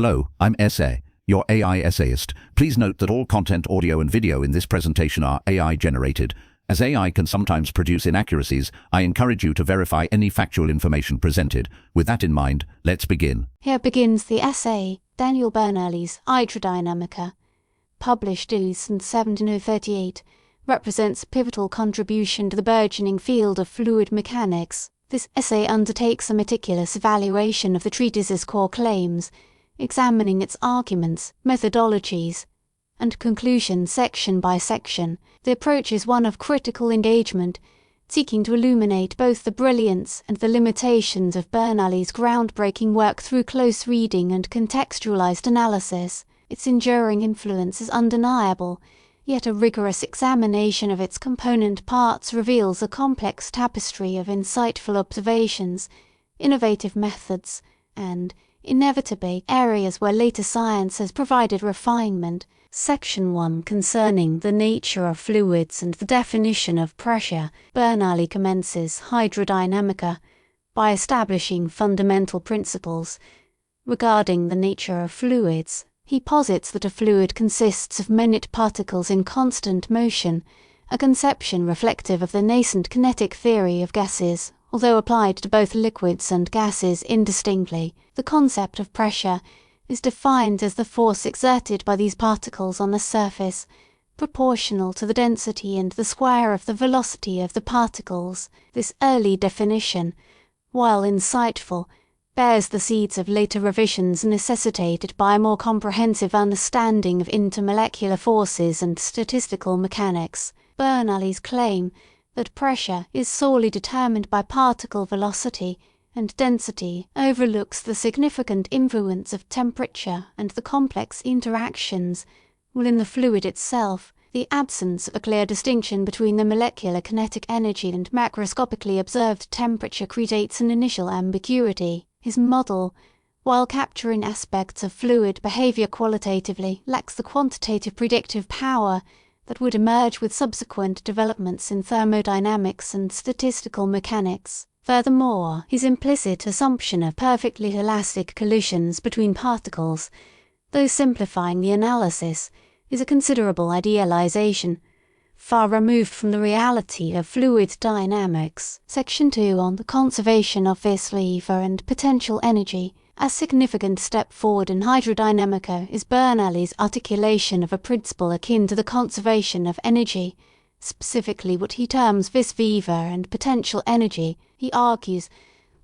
Hello, I'm Essay, your AI essayist. Please note that all content, audio and video in this presentation are AI generated. As AI can sometimes produce inaccuracies, I encourage you to verify any factual information presented. With that in mind, let's begin. Here begins the essay, Daniel Bernoulli's Hydrodynamica, published in 1738, represents a pivotal contribution to the burgeoning field of fluid mechanics. This essay undertakes a meticulous evaluation of the treatise's core claims, examining its arguments, methodologies, and conclusions section by section. The approach is one of critical engagement, seeking to illuminate both the brilliance and the limitations of Bernoulli's groundbreaking work through close reading and contextualized analysis. Its enduring influence is undeniable, yet a rigorous examination of its component parts reveals a complex tapestry of insightful observations, innovative methods, and, inevitably, areas where later science has provided refinement. Section 1 concerning the nature of fluids and the definition of pressure. Bernoulli commences Hydrodynamica by establishing fundamental principles regarding the nature of fluids. He posits that a fluid consists of minute particles in constant motion, a conception reflective of the nascent kinetic theory of gases, although applied to both liquids and gases indistinctly. The concept of pressure is defined as the force exerted by these particles on the surface, proportional to the density and the square of the velocity of the particles. This early definition, while insightful, bears the seeds of later revisions necessitated by a more comprehensive understanding of intermolecular forces and statistical mechanics. Bernoulli's claim that pressure is solely determined by particle velocity and density overlooks the significant influence of temperature and the complex interactions within the fluid itself. The absence of a clear distinction between the molecular kinetic energy and macroscopically observed temperature creates an initial ambiguity. His model, while capturing aspects of fluid behavior qualitatively, lacks the quantitative predictive power that would emerge with subsequent developments in thermodynamics and statistical mechanics. Furthermore, his implicit assumption of perfectly elastic collisions between particles, though simplifying the analysis, is a considerable idealization, far removed from the reality of fluid dynamics. Section 2 on the conservation of vis vigor and potential energy. A significant step forward in hydrodynamica is Bernoulli's articulation of a principle akin to the conservation of energy, specifically what he terms vis vigor and potential energy. He argues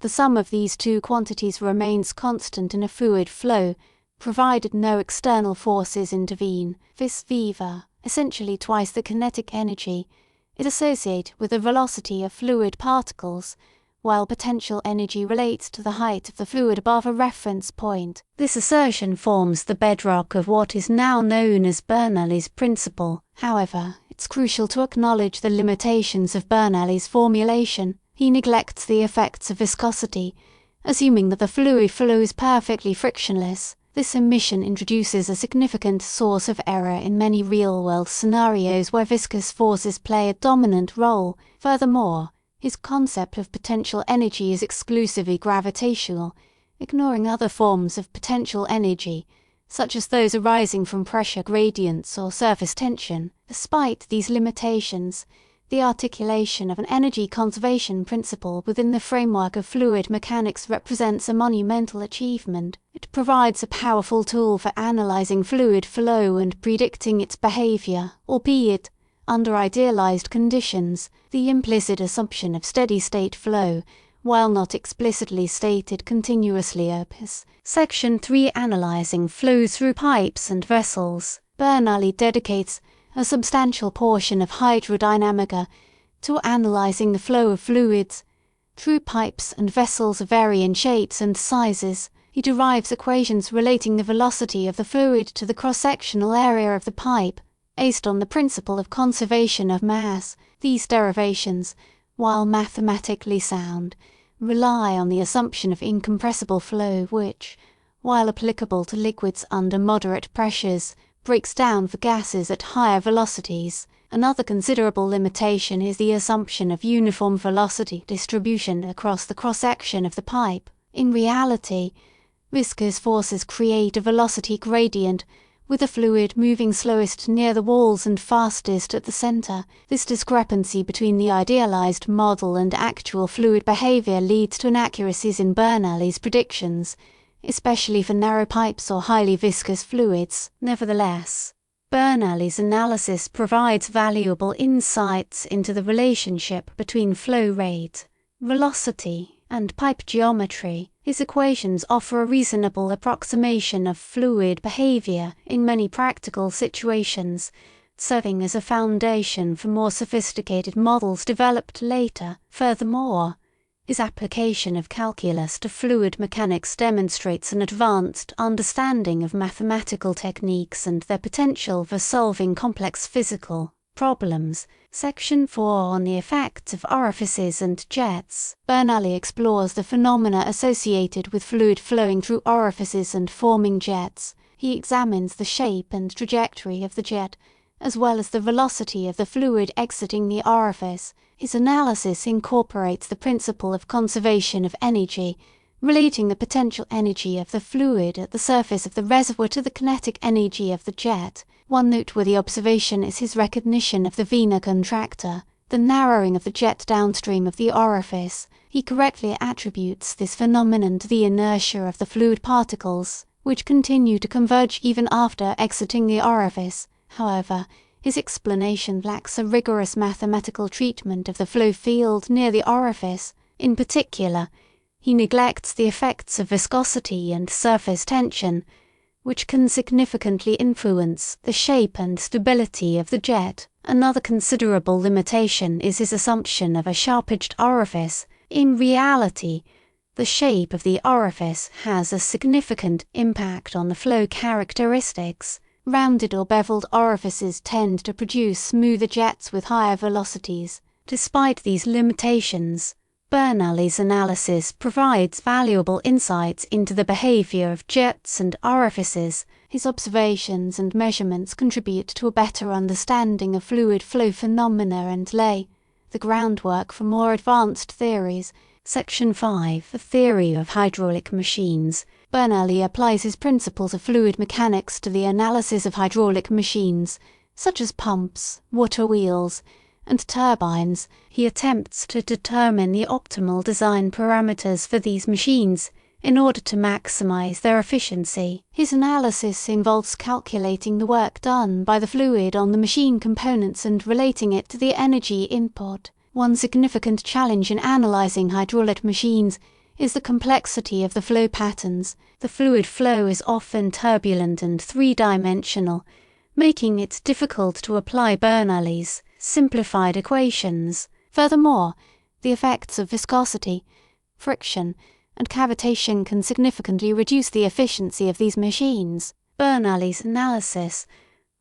the sum of these two quantities remains constant in a fluid flow, provided no external forces intervene. Vis vigor, essentially twice the kinetic energy, is associated with the velocity of fluid particles, while potential energy relates to the height of the fluid above a reference point. This assertion forms the bedrock of what is now known as Bernoulli's principle. However, it's crucial to acknowledge the limitations of Bernoulli's formulation. He neglects the effects of viscosity, assuming that the fluid flows perfectly frictionless. This omission introduces a significant source of error in many real-world scenarios where viscous forces play a dominant role. Furthermore, his concept of potential energy is exclusively gravitational, ignoring other forms of potential energy, such as those arising from pressure gradients or surface tension. Despite these limitations, the articulation of an energy conservation principle within the framework of fluid mechanics represents a monumental achievement. It provides a powerful tool for analyzing fluid flow and predicting its behavior, albeit under idealized conditions. The implicit assumption of steady-state flow, while not explicitly stated continuously appears. Section 3 analyzing flow through pipes and vessels. Bernoulli dedicates a substantial portion of hydrodynamica to analyzing the flow of fluids through pipes and vessels vary in shapes and sizes. He derives equations relating the velocity of the fluid to the cross-sectional area of the pipe, based on the principle of conservation of mass. These derivations, while mathematically sound, rely on the assumption of incompressible flow which, while applicable to liquids under moderate pressures, breaks down for gases at higher velocities. Another considerable limitation is the assumption of uniform velocity distribution across the cross-section of the pipe. In reality, Viscous forces create a velocity gradient, with the fluid moving slowest near the walls and fastest at the centre. This discrepancy between the idealized model and actual fluid behavior leads to inaccuracies in Bernoulli's predictions, especially for narrow pipes or highly viscous fluids. Nevertheless, Bernoulli's analysis provides valuable insights into the relationship between flow rate, velocity, and pipe geometry. His equations offer a reasonable approximation of fluid behavior in many practical situations, serving as a foundation for more sophisticated models developed later. Furthermore, his application of calculus to fluid mechanics demonstrates an advanced understanding of mathematical techniques and their potential for solving complex physical problems. Section 4 on the effects of orifices and jets. Bernoulli explores the phenomena associated with fluid flowing through orifices and forming jets. He examines the shape and trajectory of the jet, as well as the velocity of the fluid exiting the orifice. His analysis incorporates the principle of conservation of energy, relating the potential energy of the fluid at the surface of the reservoir to the kinetic energy of the jet. One noteworthy observation is his recognition of the vena contracta, the narrowing of the jet downstream of the orifice. He correctly attributes this phenomenon to the inertia of the fluid particles, which continue to converge even after exiting the orifice. However, his explanation lacks a rigorous mathematical treatment of the flow field near the orifice. In particular, he neglects the effects of viscosity and surface tension, which can significantly influence the shape and stability of the jet. Another considerable limitation is his assumption of a sharp-edged orifice. In reality, the shape of the orifice has a significant impact on the flow characteristics. Rounded or beveled orifices tend to produce smoother jets with higher velocities. Despite these limitations, Bernoulli's analysis provides valuable insights into the behavior of jets and orifices. His observations and measurements contribute to a better understanding of fluid flow phenomena and lay the groundwork for more advanced theories. Section 5, the theory of hydraulic machines. Bernoulli applies his principles of fluid mechanics to the analysis of hydraulic machines, such as pumps, water wheels, and turbines. He attempts to determine the optimal design parameters for these machines in order to maximize their efficiency. His analysis involves calculating the work done by the fluid on the machine components and relating it to the energy input. One significant challenge in analyzing hydraulic machines is the complexity of the flow patterns. The fluid flow is often turbulent and three-dimensional, making it difficult to apply Bernoulli's simplified equations. Furthermore, the effects of viscosity, friction, and cavitation can significantly reduce the efficiency of these machines. Bernoulli's analysis,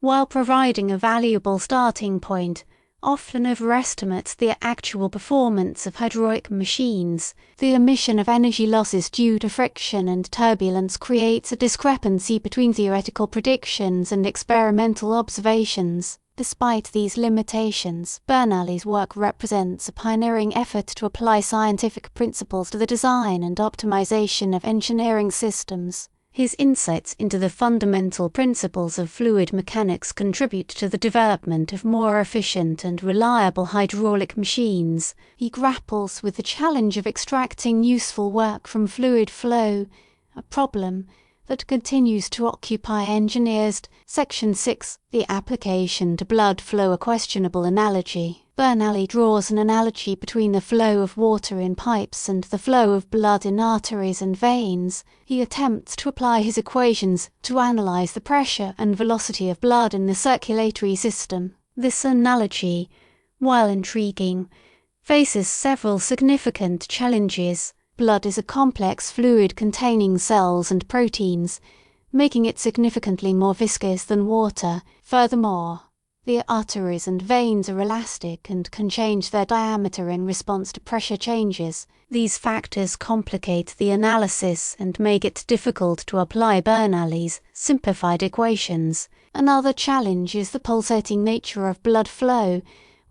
while providing a valuable starting point, often overestimates the actual performance of hydraulic machines. The emission of energy losses due to friction and turbulence creates a discrepancy between theoretical predictions and experimental observations. Despite these limitations, Bernoulli's work represents a pioneering effort to apply scientific principles to the design and optimization of engineering systems. His insights into the fundamental principles of fluid mechanics contribute to the development of more efficient and reliable hydraulic machines. He grapples with the challenge of extracting useful work from fluid flow, a problem that continues to occupy engineers. Section 6, the application to blood flow. A questionable analogy. Bernoulli draws an analogy between the flow of water in pipes and the flow of blood in arteries and veins. He attempts to apply his equations to analyze the pressure and velocity of blood in the circulatory system. This analogy, while intriguing, faces several significant challenges. Blood is a complex fluid containing cells and proteins, making it significantly more viscous than water. Furthermore, the arteries and veins are elastic and can change their diameter in response to pressure changes. These factors complicate the analysis and make it difficult to apply Bernoulli's simplified equations. Another challenge is the pulsating nature of blood flow,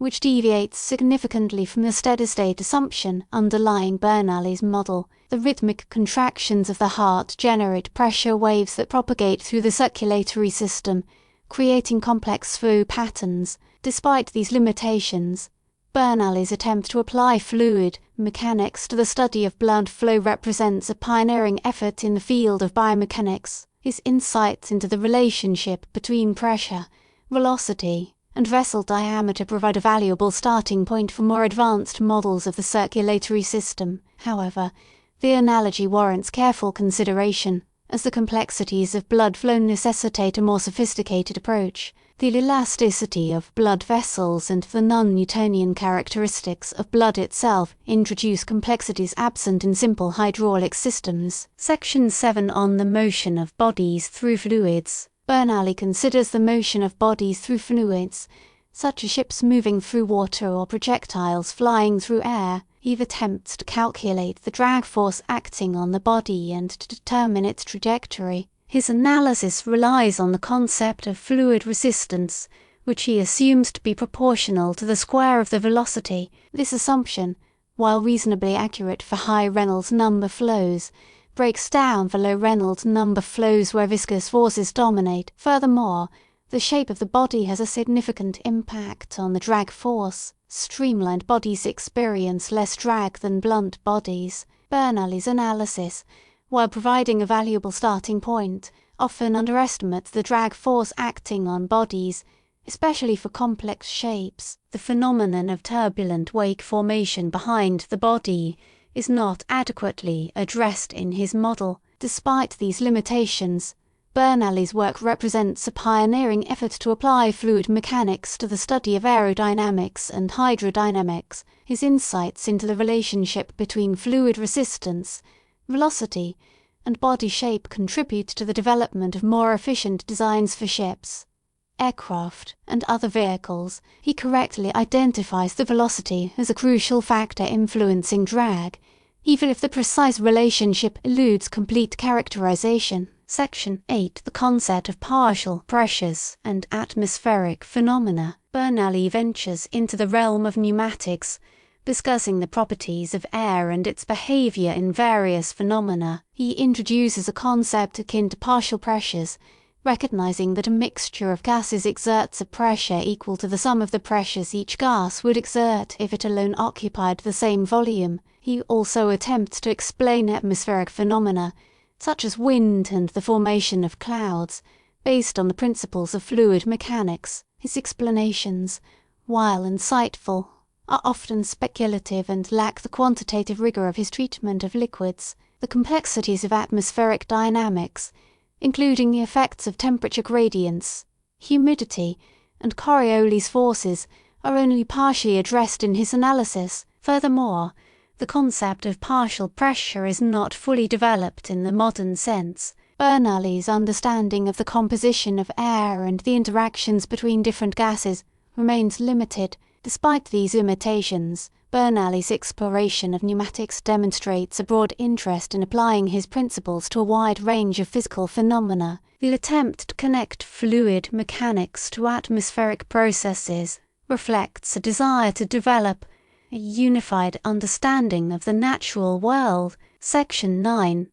which deviates significantly from the steady-state assumption underlying Bernoulli's model. The rhythmic contractions of the heart generate pressure waves that propagate through the circulatory system, creating complex flow patterns. Despite these limitations, Bernoulli's attempt to apply fluid mechanics to the study of blood flow represents a pioneering effort in the field of biomechanics. His insights into the relationship between pressure, velocity, and vessel diameter provide a valuable starting point for more advanced models of the circulatory system. However, the analogy warrants careful consideration, as the complexities of blood flow necessitate a more sophisticated approach. The elasticity of blood vessels and the non-Newtonian characteristics of blood itself introduce complexities absent in simple hydraulic systems. Section 7 on the motion of bodies through fluids. Bernoulli considers the motion of bodies through fluids, such as ships moving through water or projectiles flying through air. He attempts to calculate the drag force acting on the body and to determine its trajectory. His analysis relies on the concept of fluid resistance, which he assumes to be proportional to the square of the velocity. This assumption, while reasonably accurate for high Reynolds number flows, breaks down for low Reynolds number flows where viscous forces dominate. Furthermore, the shape of the body has a significant impact on the drag force. Streamlined bodies experience less drag than blunt bodies. Bernoulli's analysis, while providing a valuable starting point, often underestimates the drag force acting on bodies, especially for complex shapes. The phenomenon of turbulent wake formation behind the body is not adequately addressed in his model. Despite these limitations, Bernoulli's work represents a pioneering effort to apply fluid mechanics to the study of aerodynamics and hydrodynamics. His insights into the relationship between fluid resistance, velocity, and body shape contribute to the development of more efficient designs for ships, aircraft, and other vehicles. He correctly identifies the velocity as a crucial factor influencing drag, even if the precise relationship eludes complete characterization. Section 8. The concept of partial pressures and atmospheric phenomena. Bernoulli ventures into the realm of pneumatics, discussing the properties of air and its behavior in various phenomena. He introduces a concept akin to partial pressures, recognizing that a mixture of gases exerts a pressure equal to the sum of the pressures each gas would exert if it alone occupied the same volume. He also attempts to explain atmospheric phenomena, such as wind and the formation of clouds, based on the principles of fluid mechanics. His explanations, while insightful, are often speculative and lack the quantitative rigor of his treatment of liquids. The complexities of atmospheric dynamics, including the effects of temperature gradients, humidity, and Coriolis forces, are only partially addressed in his analysis. Furthermore, the concept of partial pressure is not fully developed in the modern sense. Bernoulli's understanding of the composition of air and the interactions between different gases remains limited. Despite these limitations, Bernoulli's exploration of pneumatics demonstrates a broad interest in applying his principles to a wide range of physical phenomena. The attempt to connect fluid mechanics to atmospheric processes reflects a desire to develop a unified understanding of the natural world. Section 9.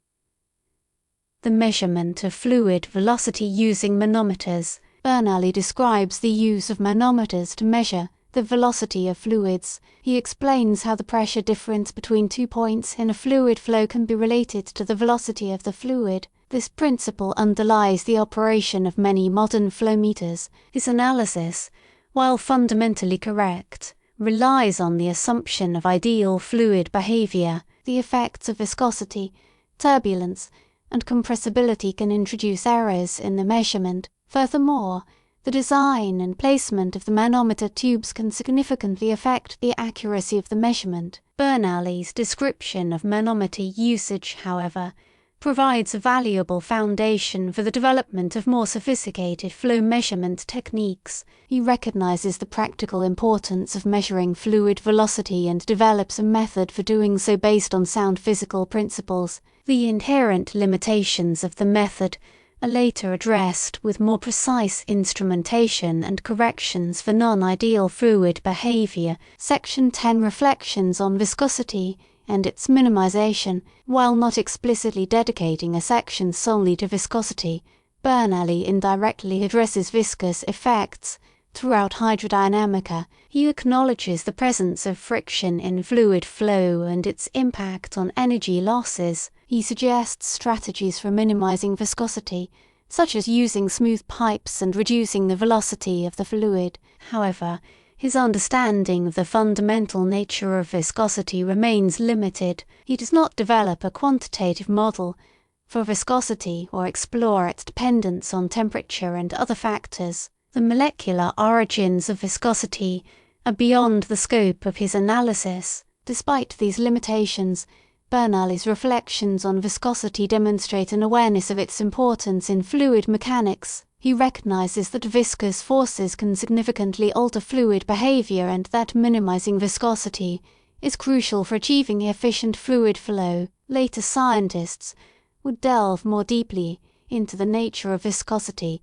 The measurement of fluid velocity using manometers. Bernoulli describes the use of manometers to measure the velocity of fluids. He explains how the pressure difference between 2 points in a fluid flow can be related to the velocity of the fluid. This principle underlies the operation of many modern flow meters. His analysis, while fundamentally correct, relies on the assumption of ideal fluid behavior. The effects of viscosity, turbulence, and compressibility can introduce errors in the measurement. Furthermore, the design and placement of the manometer tubes can significantly affect the accuracy of the measurement. Bernoulli's description of manometer usage, however, provides a valuable foundation for the development of more sophisticated flow measurement techniques. He recognizes the practical importance of measuring fluid velocity and develops a method for doing so based on sound physical principles. The inherent limitations of the method are later addressed with more precise instrumentation and corrections for non-ideal fluid behavior. Section 10 reflections on viscosity and its minimization. While not explicitly dedicating a section solely to viscosity, Bernoulli indirectly addresses viscous effects. Throughout Hydrodynamica, he acknowledges the presence of friction in fluid flow and its impact on energy losses. He suggests strategies for minimizing viscosity, such as using smooth pipes and reducing the velocity of the fluid. However, his understanding of the fundamental nature of viscosity remains limited. He does not develop a quantitative model for viscosity or explore its dependence on temperature and other factors. The molecular origins of viscosity are beyond the scope of his analysis. Despite these limitations, Bernoulli's reflections on viscosity demonstrate an awareness of its importance in fluid mechanics. He recognizes that viscous forces can significantly alter fluid behavior and that minimizing viscosity is crucial for achieving efficient fluid flow. Later scientists would delve more deeply into the nature of viscosity,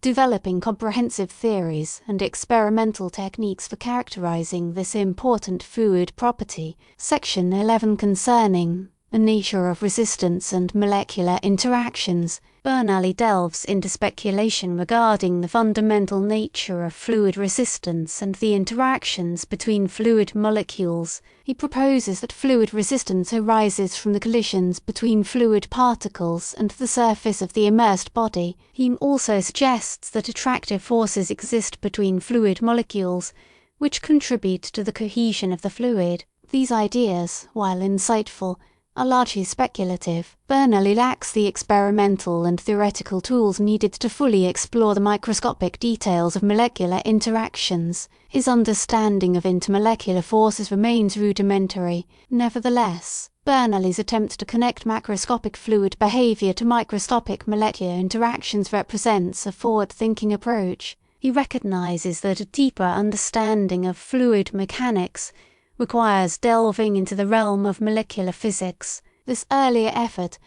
developing comprehensive theories and experimental techniques for characterizing this important fluid property. Section 11 concerning the nature of resistance and molecular interactions. Bernoulli delves into speculation regarding the fundamental nature of fluid resistance and the interactions between fluid molecules. He proposes that fluid resistance arises from the collisions between fluid particles and the surface of the immersed body. He also suggests that attractive forces exist between fluid molecules, which contribute to the cohesion of the fluid. These ideas, while insightful, are largely speculative. Bernoulli lacks the experimental and theoretical tools needed to fully explore the microscopic details of molecular interactions. His understanding of intermolecular forces remains rudimentary. Nevertheless, Bernoulli's attempt to connect macroscopic fluid behavior to microscopic molecular interactions represents a forward-thinking approach. He recognizes that a deeper understanding of fluid mechanics requires delving into the realm of molecular physics. This earlier effort,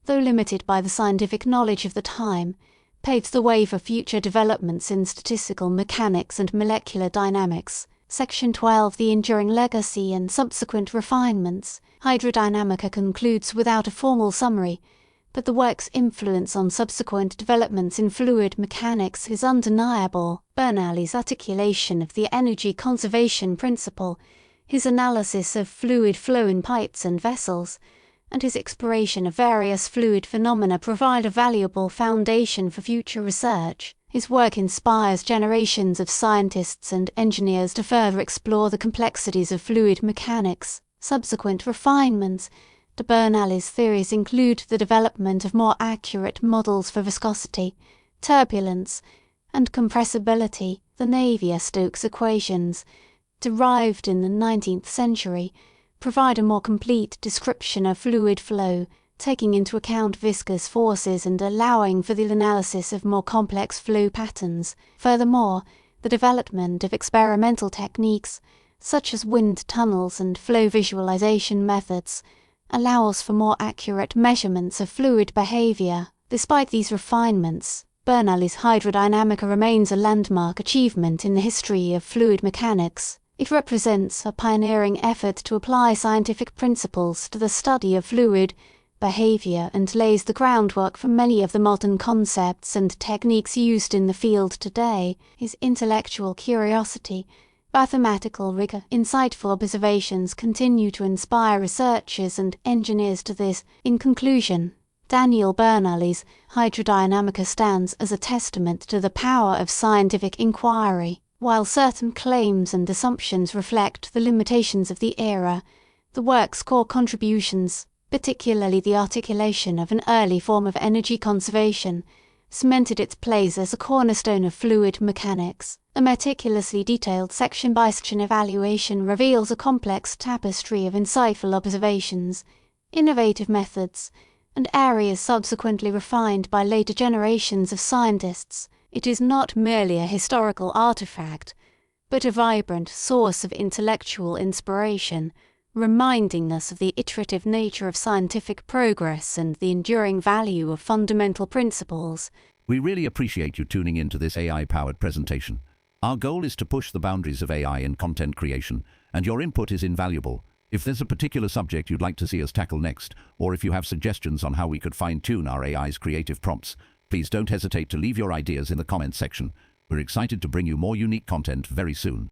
though limited by the scientific knowledge of the time, paves the way for future developments in statistical mechanics and molecular dynamics. Section 12 The enduring legacy and subsequent refinements. Hydrodynamica concludes without a formal summary, but the work's influence on subsequent developments in fluid mechanics is undeniable. Bernoulli's articulation of the energy conservation principle, his analysis of fluid flow in pipes and vessels, and his exploration of various fluid phenomena provide a valuable foundation for future research. His work inspires generations of scientists and engineers to further explore the complexities of fluid mechanics. Subsequent refinements to Bernoulli's theories include the development of more accurate models for viscosity, turbulence, and compressibility. The Navier-Stokes equations, derived in the 19th century, provide a more complete description of fluid flow, taking into account viscous forces and allowing for the analysis of more complex flow patterns. Furthermore, the development of experimental techniques, such as wind tunnels and flow visualization methods, allows for more accurate measurements of fluid behavior. Despite these refinements, Bernoulli's Hydrodynamica remains a landmark achievement in the history of fluid mechanics. It represents a pioneering effort to apply scientific principles to the study of fluid behavior and lays the groundwork for many of the modern concepts and techniques used in the field today. His intellectual curiosity, mathematical rigor, insightful observations continue to inspire researchers and engineers to this. In conclusion, Daniel Bernoulli's Hydrodynamica stands as a testament to the power of scientific inquiry. While certain claims and assumptions reflect the limitations of the era, the work's core contributions, particularly the articulation of an early form of energy conservation, cemented its place as a cornerstone of fluid mechanics. A meticulously detailed section-by-section evaluation reveals a complex tapestry of insightful observations, innovative methods, and areas subsequently refined by later generations of scientists. It is not merely a historical artifact, but a vibrant source of intellectual inspiration, reminding us of the iterative nature of scientific progress and the enduring value of fundamental principles. We really appreciate you tuning in to this AI-powered presentation. Our goal is to push the boundaries of AI in content creation, and your input is invaluable. If there's a particular subject you'd like to see us tackle next, or if you have suggestions on how we could fine-tune our AI's creative prompts, please don't hesitate to leave your ideas in the comments section. We're excited to bring you more unique content very soon.